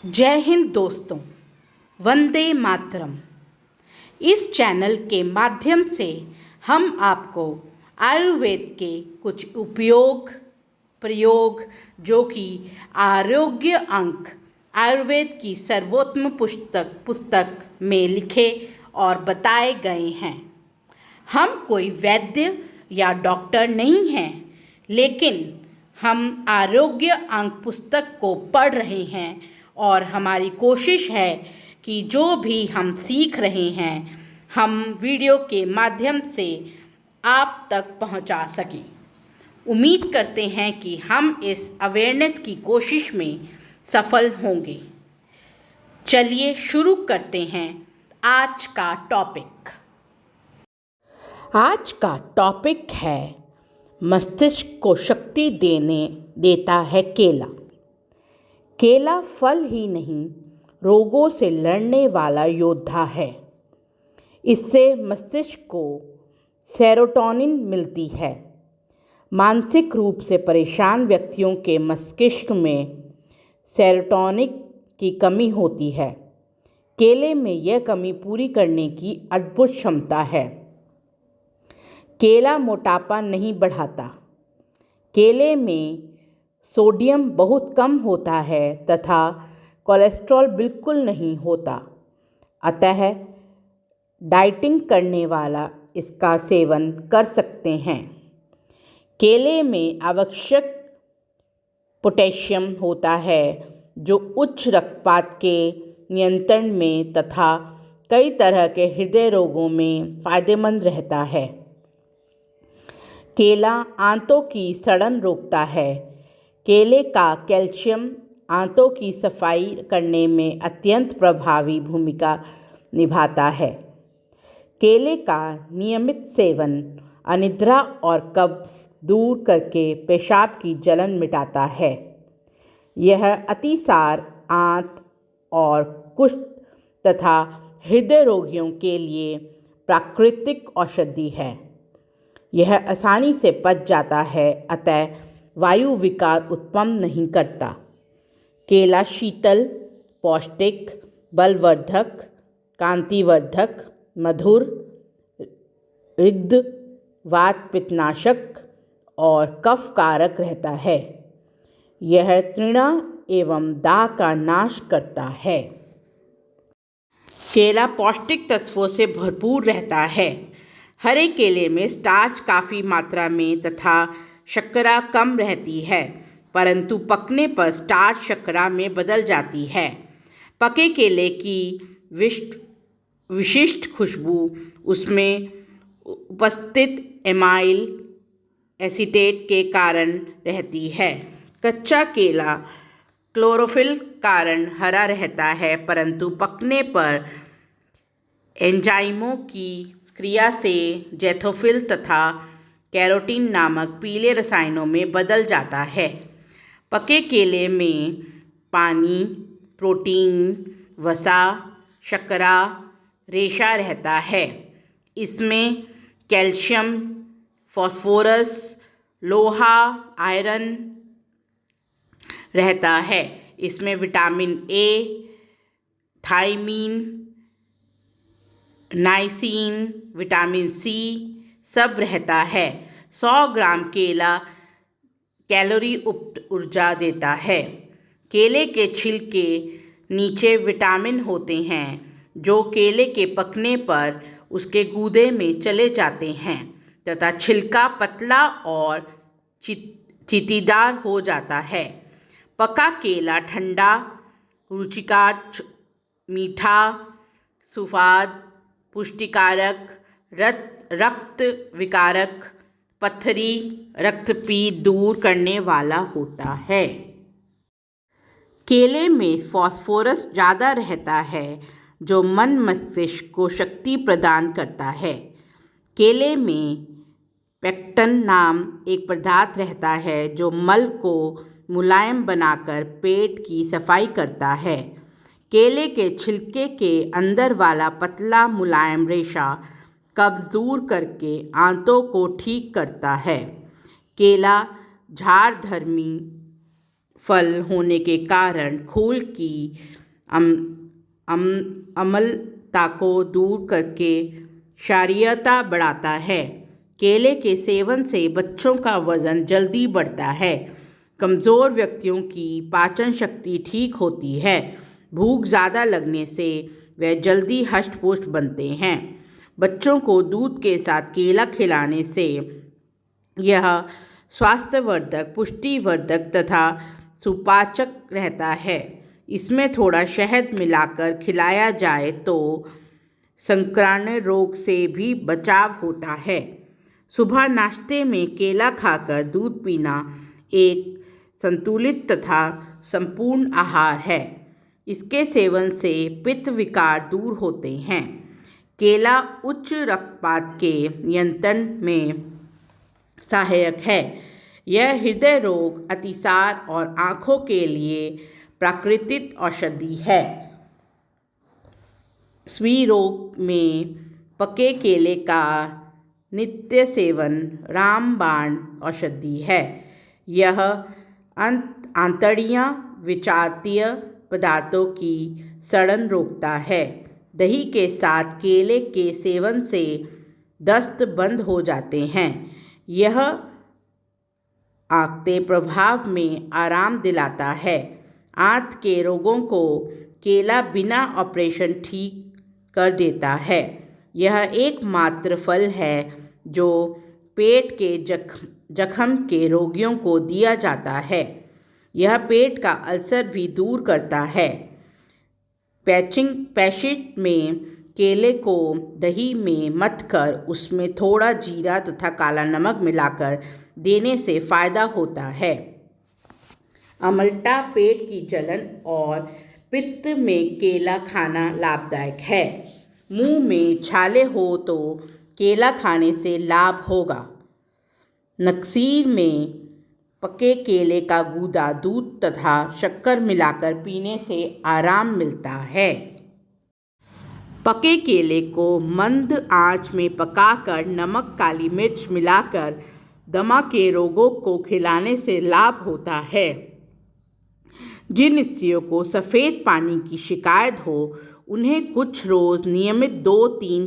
जय हिंद दोस्तों, वंदे मातरम। इस चैनल के माध्यम से हम आपको आयुर्वेद के कुछ प्रयोग जो कि आरोग्य अंक आयुर्वेद की सर्वोत्तम पुस्तक में लिखे और बताए गए हैं। हम कोई वैद्य या डॉक्टर नहीं हैं, लेकिन हम आरोग्य अंक पुस्तक को पढ़ रहे हैं और हमारी कोशिश है कि जो भी हम सीख रहे हैं हम वीडियो के माध्यम से आप तक पहुंचा सकें। उम्मीद करते हैं कि हम इस अवेयरनेस की कोशिश में सफल होंगे। चलिए शुरू करते हैं आज का टॉपिक। आज का टॉपिक है मस्तिष्क को शक्ति देता है केला। केला फल ही नहीं, रोगों से लड़ने वाला योद्धा है। इससे मस्तिष्क को सेरोटोनिन मिलती है। मानसिक रूप से परेशान व्यक्तियों के मस्तिष्क में सेरोटोनिन की कमी होती है। केले में यह कमी पूरी करने की अद्भुत क्षमता है। केला मोटापा नहीं बढ़ाता। केले में सोडियम बहुत कम होता है तथा कोलेस्ट्रॉल बिल्कुल नहीं होता। अतः डाइटिंग करने वाला इसका सेवन कर सकते हैं। केले में आवश्यक पोटेशियम होता है जो उच्च रक्तचाप के नियंत्रण में तथा कई तरह के हृदय रोगों में फायदेमंद रहता है। केला आंतों की सड़न रोकता है। केले का कैल्शियम आंतों की सफाई करने में अत्यंत प्रभावी भूमिका निभाता है। केले का नियमित सेवन अनिद्रा और कब्ज दूर करके पेशाब की जलन मिटाता है। यह अतिसार, आंत और कुष्ठ तथा हृदय रोगियों के लिए प्राकृतिक औषधि है। यह आसानी से पच जाता है, अतः वायु विकार उत्पन्न नहीं करता। केला शीतल, पौष्टिक, बलवर्धक, कांतिवर्धक, मधुर, ऋद्ध, वात पित्तनाशक और कफ कारक रहता है। यह तृणा एवं दाह का नाश करता है। केला पौष्टिक तत्वों से भरपूर रहता है। हरे केले में स्टार्च काफ़ी मात्रा में तथा शर्करा कम रहती है, परंतु पकने पर स्टार्च शर्करा में बदल जाती है। पके केले की विशिष्ट खुशबू उसमें उपस्थित एमाइल एसीटेट के कारण रहती है। कच्चा केला क्लोरोफिल कारण हरा रहता है, परंतु पकने पर एंजाइमों की क्रिया से जैथोफिल तथा कैरोटीन नामक पीले रसायनों में बदल जाता है। पके केले में पानी, प्रोटीन, वसा, शर्करा, रेशा रहता है। इसमें कैल्शियम, फास्फोरस, लोहा, आयरन रहता है। इसमें vitamin A, thiamine, niacin, vitamin C सब रहता है। 100 ग्राम केला कैलोरी ऊर्जा देता है। केले के छिलके नीचे विटामिन होते हैं जो केले के पकने पर उसके गूदे में चले जाते हैं तथा छिलका पतला और चींटीदार हो जाता है। पका केला ठंडा, रुचिकर, मीठा, सुस्वाद, पुष्टिकारक, रक्त विकारक, पथरी, रक्तपीत दूर करने वाला होता है। केले में फास्फोरस ज़्यादा रहता है जो मन मस्तिष्क को शक्ति प्रदान करता है। केले में पेक्टिन नाम एक पदार्थ रहता है जो मल को मुलायम बनाकर पेट की सफाई करता है। केले के छिलके के अंदर वाला पतला मुलायम रेशा कब्ज दूर करके आंतों को ठीक करता है। केला झाड़धर्मी फल होने के कारण खून की अम्लता को दूर करके क्षारीयता बढ़ाता है। केले के सेवन से बच्चों का वजन जल्दी बढ़ता है। कमज़ोर व्यक्तियों की पाचन शक्ति ठीक होती है। भूख ज़्यादा लगने से वे जल्दी हष्ट-पुष्ट बनते हैं। बच्चों को दूध के साथ केला खिलाने से यह स्वास्थ्यवर्धक, पुष्टिवर्धक तथा सुपाचक रहता है। इसमें थोड़ा शहद मिलाकर खिलाया जाए तो संक्रामक रोग से भी बचाव होता है। सुबह नाश्ते में केला खाकर दूध पीना एक संतुलित तथा संपूर्ण आहार है। इसके सेवन से पित्त विकार दूर होते हैं। केला उच्च रक्तचाप के नियंत्रण में सहायक है। यह हृदय रोग, अतिसार और आँखों के लिए प्राकृतिक औषधि है। स्वी रोग में पके केले का नित्य सेवन रामबाण औषधि है। यह आंतड़ियाँ विषाक्तीय पदार्थों की सड़न रोकता है। दही के साथ केले के सेवन से दस्त बंद हो जाते हैं। यह आंत के प्रभाव में आराम दिलाता है। आंत के रोगों को केला बिना ऑपरेशन ठीक कर देता है। यह एकमात्र फल है जो पेट के जख्म के रोगियों को दिया जाता है। यह पेट का अल्सर भी दूर करता है। पेशिट में केले को दही में मथकर उसमें थोड़ा जीरा तथा काला नमक मिलाकर देने से फ़ायदा होता है। अम्लता, पेट की जलन और पित्त में केला खाना लाभदायक है। मुंह में छाले हो तो केला खाने से लाभ होगा। नक्सीर में पके केले का गूदा दूध तथा शक्कर मिलाकर पीने से आराम मिलता है। पके केले को मंद आंच में पकाकर नमक, काली मिर्च मिलाकर दमा के रोगों को खिलाने से लाभ होता है। जिन स्त्रियों को सफ़ेद पानी की शिकायत हो उन्हें कुछ रोज़ नियमित 2-3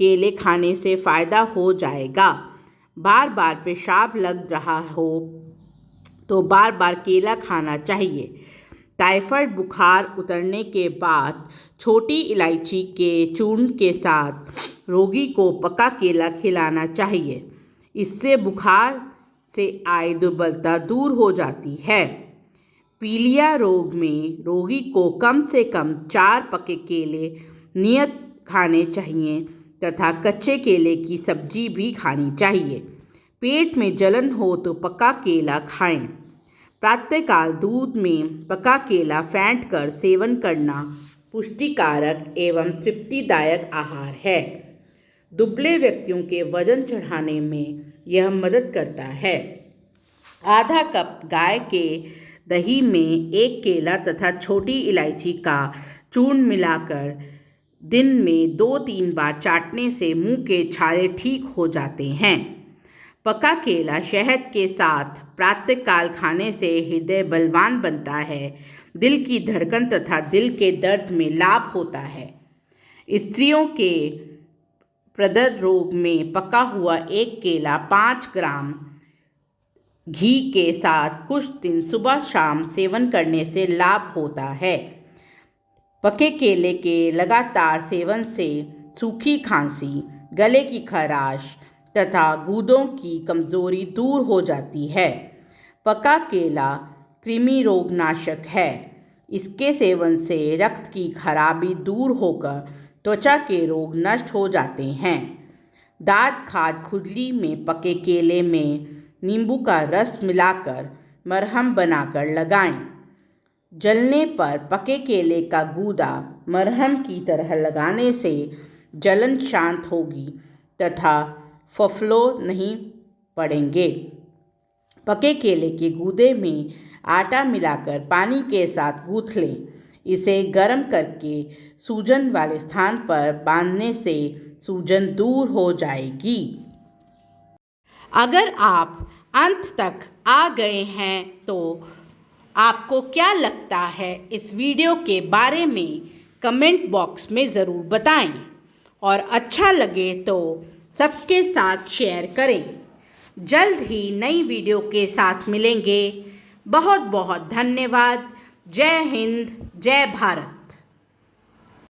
केले खाने से फ़ायदा हो जाएगा। बार बार पेशाब लग रहा हो तो बार बार केला खाना चाहिए। टाइफाइड बुखार उतरने के बाद छोटी इलायची के चूर्ण के साथ रोगी को पका केला खिलाना चाहिए। इससे बुखार से आई दुर्बलता दूर हो जाती है। पीलिया रोग में रोगी को कम से कम 4 पके केले नियत खाने चाहिए तथा कच्चे केले की सब्जी भी खानी चाहिए। पेट में जलन हो तो पका केला खाएं। प्रातःकाल दूध में पका केला फेंट कर सेवन करना पुष्टिकारक एवं तृप्तिदायक आहार है। दुबले व्यक्तियों के वजन चढ़ाने में यह मदद करता है। आधा कप गाय के दही में 1 केला तथा छोटी इलायची का चूर्ण मिलाकर दिन में 2-3 बार चाटने से मुंह के छाले ठीक हो जाते हैं। पका केला शहद के साथ प्रातःकाल खाने से हृदय बलवान बनता है। दिल की धड़कन तथा दिल के दर्द में लाभ होता है। स्त्रियों के प्रदर रोग में पका हुआ 1 केला 5 ग्राम घी के साथ कुछ दिन सुबह शाम सेवन करने से लाभ होता है। पके केले के लगातार सेवन से सूखी खांसी, गले की खराश तथा गुर्दों की कमज़ोरी दूर हो जाती है। पका केला कृमि रोगनाशक है। इसके सेवन से रक्त की खराबी दूर होकर त्वचा के रोग नष्ट हो जाते हैं। दाँत, खाज, खुजली में पके केले में नींबू का रस मिलाकर मरहम बनाकर लगाएं। जलने पर पके केले का गूदा मरहम की तरह लगाने से जलन शांत होगी तथा फफलो नहीं पड़ेंगे। पके केले के गूदे में आटा मिलाकर पानी के साथ गूँथ लें। इसे गर्म करके सूजन वाले स्थान पर बांधने से सूजन दूर हो जाएगी। अगर आप अंत तक आ गए हैं तो आपको क्या लगता है इस वीडियो के बारे में कमेंट बॉक्स में ज़रूर बताएं और अच्छा लगे तो सबके साथ शेयर करें। जल्द ही नई वीडियो के साथ मिलेंगे। बहुत बहुत धन्यवाद। जय हिंद, जय भारत।